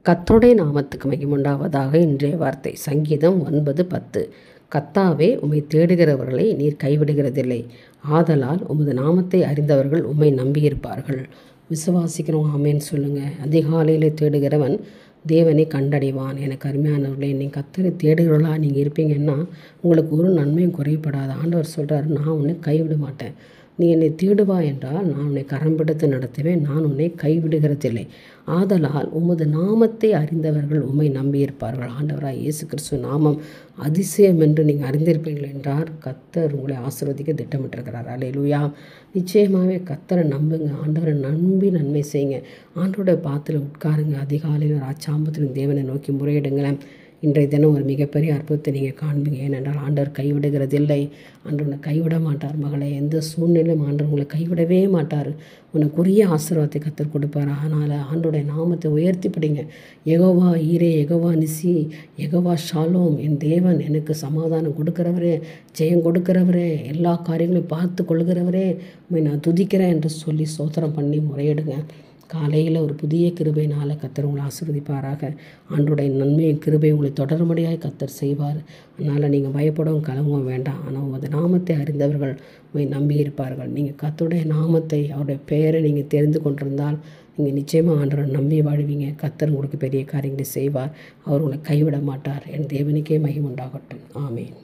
கர்த்தருடைய நாமத்துக்கு மகிமையுண்டாவதாக. இன்றைய வார்த்தை சங்கீதம் 9:10. கர்த்தாவே, உம்மை தேடுகிறவர்களை நீர் கைவிடுகிறதில்லை. ஆதலால் உமது நாமத்தை அறிந்தவர்கள் உம்மை நம்பியிருப்பார்கள். விசுவாசிக்கிறோம், ஆமேன்னு சொல்லுங்கள். அதிகாலையில் தேடுகிறவன் தேவனை கண்டடைவான். எனக்கு அருமையானவர்களே, நீங்கள் கர்த்தரை தேடுகிறவர்களாக நீங்கள் இருப்பீங்கன்னா உங்களுக்கு ஒரு நன்மையும் குறைபடாது. ஆண்டவர் சொல்கிறார், நான் உன்னை கைவிட மாட்டேன். நீ என்னை தேடுவா என்றால் நான் உன்னை கரம் பிடித்து நடத்துவேன். நான் உன்னை கைவிடுகிறதில்லை. ஆதலால் உமது நாமத்தை அறிந்தவர்கள் உம்மை நம்பியிருப்பார்கள். ஆண்டவராக இயேசு கிறிஸ்து நாமம் அதிசயம் என்று நீங்கள் அறிந்திருப்பீர்கள் என்றார். கர்த்தர் உங்களை ஆசீர்வதிக்க திட்டமிட்டிருக்கிறார். அல்லேலூயா. நிச்சயமாகவே கர்த்தரை நம்புங்க. ஆண்டவரை நம்பி நன்மை செய்யுங்க. ஆண்டவருடைய பாத்தில் உட்காருங்க. அதிகாலையில் ராச்சாம்பத்தின் தேவனை நோக்கி முறையிடுங்களேன். இன்றைய தினம் ஒரு மிகப்பெரிய அற்புதத்தை நீங்கள் காண்பீங்க. ஏனென்றால் ஆண்டவர் கைவிடுகிறதில்லை. ஆண்டவர் உன்னை கைவிட மாட்டார். மகளே, எந்த சூழ்நிலையும் ஆண்டவர் உங்களை கைவிடவே மாட்டார். உனக்குரிய ஆசீர்வாதத்தை கர்த்தர் கொடுப்பார். அதனால் ஆண்டோடைய நாமத்தை உயர்த்தி பிடிங்க. யெகோவா ஈரே, யெகோவா நிசி, யெகோவா ஷாலோம், என் தேவன் எனக்கு சமாதானம் கொடுக்கிறவரே, ஜெயம் கொடுக்கிறவரே, எல்லா காரியங்களையும் பார்த்து கொள்கிறவரே, உண்மை நான் துதிக்கிறேன் என்று சொல்லி ஸ்தோத்திரம் பண்ணி முறையிடுங்க. காலையில் ஒரு புதிய கிருபையினால் கர்த்தர் உங்களை ஆசீர்வதிப்பாராக. ஆண்டோடைய நன்மையும் கிருபை உங்களை தொடரும்படியாக கர்த்தர் செய்வார். அதனால் நீங்கள் பயப்படவும் கலங்கவும் வேண்டாம். ஆனால் உமது நாமத்தை அறிந்தவர்கள் உங்களை நம்பியிருப்பார்கள். நீங்கள் கர்த்தருடைய நாமத்தை, அவருடைய பெயரை நீங்கள் தெரிந்து கொண்டிருந்தால் நீங்கள் நிச்சயமாக ஆண்டவரை நம்பி வாழ்வீங்க. கர்த்தர் உங்களுக்கு பெரிய காரியங்களை செய்வார். அவர் உங்களை கைவிட மாட்டார். என் தேவனுக்கே மகிமை உண்டாகட்டும். ஆமேன்.